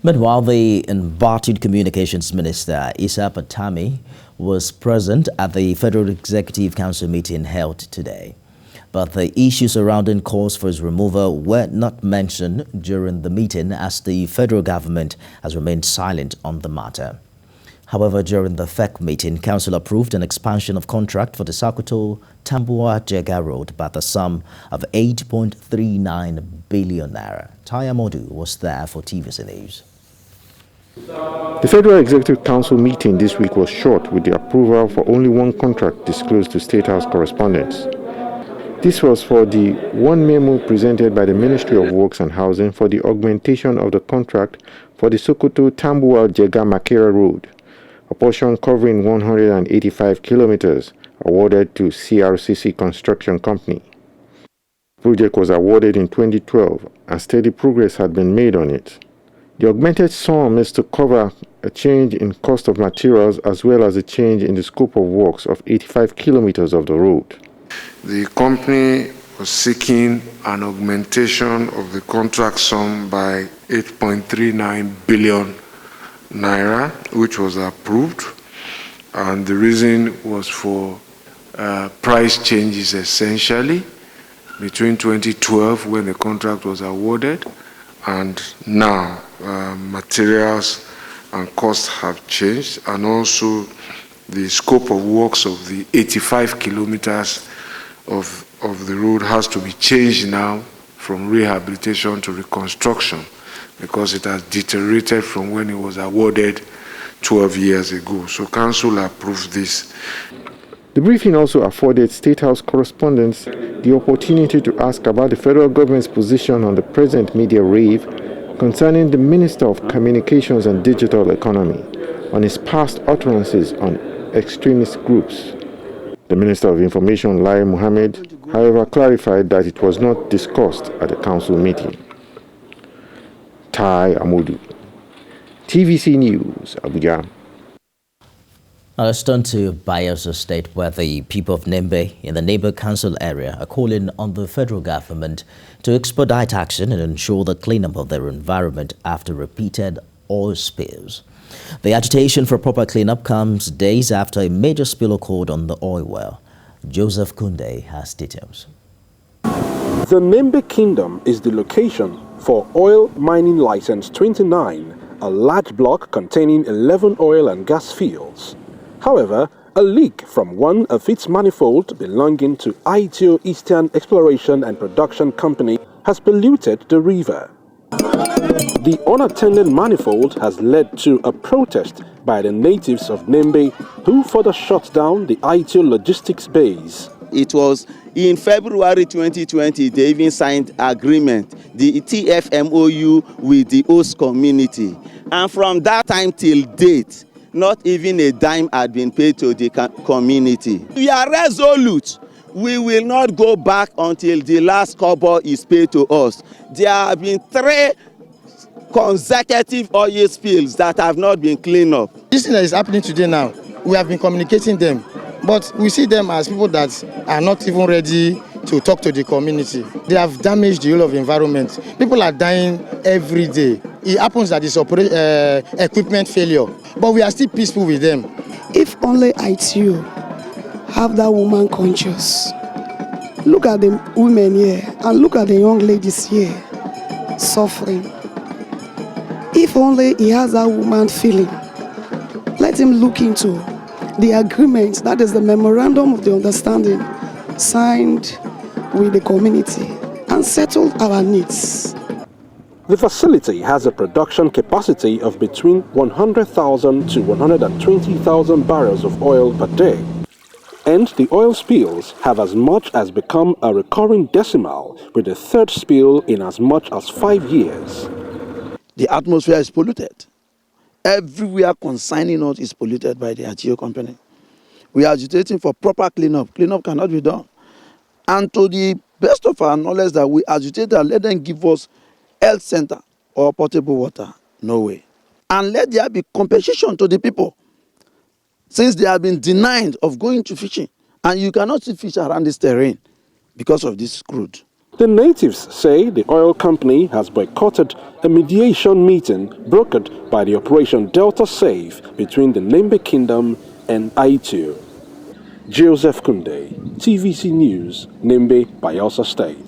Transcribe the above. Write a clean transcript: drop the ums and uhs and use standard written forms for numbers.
Meanwhile, the embodied Communications Minister, Isa Pantami, was present at the Federal Executive Council meeting held today. But the issues surrounding calls for his removal were not mentioned during the meeting, as the federal government has remained silent on the matter. However, during the FEC meeting, Council approved an expansion of contract for the Sokoto-Tambuwal-Jega Road by the sum of 8.39 billion naira. Taya Modu was there for TVC News. The Federal Executive Council meeting this week was short, with the approval for only one contract disclosed to State House correspondents. This was for the one memo presented by the Ministry of Works and Housing for the augmentation of the contract for the Sokoto-Tambuwal-Jega Makera Road, a portion covering 185 kilometers, awarded to CRCC Construction Company. The project was awarded in 2012 and steady progress had been made on it. The augmented sum is to cover a change in cost of materials as well as a change in the scope of works of 85 kilometers of the road. The company was seeking an augmentation of the contract sum by 8.39 billion naira, which was approved, and the reason was for price changes essentially between 2012, when the contract was awarded, and now. Materials and costs have changed, and also the scope of works of the 85 kilometers of the road has to be changed now from rehabilitation to reconstruction, because it has deteriorated from when it was awarded 12 years ago. So Council approved this. The briefing also afforded State House correspondents the opportunity to ask about the federal government's position on the present media rave concerning the Minister of Communications and Digital Economy on his past utterances on extremist groups. The Minister of Information, Lai Mohammed, however, clarified that it was not discussed at the council meeting. Tai Amodu, TVC News, Abuja. Now let's turn to Bayelsa State, where the people of Nembe in the neighbor council area are calling on the federal government to expedite action and ensure the cleanup of their environment after repeated oil spills. The agitation for proper cleanup comes days after a major spill occurred on the oil well. Joseph Kunde has details. The Nembe Kingdom is the location for Oil Mining License 29, a large block containing 11 oil and gas fields. However, a leak from one of its manifolds belonging to ITO Eastern Exploration and Production Company has polluted the river. The unattended manifold has led to a protest by the natives of Nembe, who further shut down the ITO logistics base. It was in February 2020 they even signed agreement, the TFMOU, with the host community. And from that time till date, not even a dime had been paid to the community. We are resolute. We will not go back until the last kobo is paid to us. There have been 3 consecutive oil spills that have not been cleaned up. This thing that is happening today now, we have been communicating them, but we see them as people that are not even ready to talk to the community. They have damaged the whole of the environment. People are dying every day. It happens that it's equipment failure, but we are still peaceful with them. If only ITU have that woman conscious. Look at the women here and look at the young ladies here suffering. If only he has that woman feeling, let him look into the agreement, that is the memorandum of the understanding signed with the community, and settle our needs. The facility has a production capacity of between 100,000 to 120,000 barrels of oil per day. And the oil spills have as much as become a recurring decimal, with the 3rd spill in as much as 5 years. The atmosphere is polluted. Everywhere concerning us is polluted by the ITO company. We are agitating for proper cleanup. Cleanup cannot be done. And to the best of our knowledge that we agitate and let them give us health center or potable water, no way. And let there be compensation to the people, since they have been denied of going to fishing. And you cannot see fish around this terrain because of this crude. The natives say the oil company has boycotted a mediation meeting brokered by the Operation Delta Save between the Nembe Kingdom and Aitu. Joseph Kunde, TVC News, Nembe, Bayelsa State.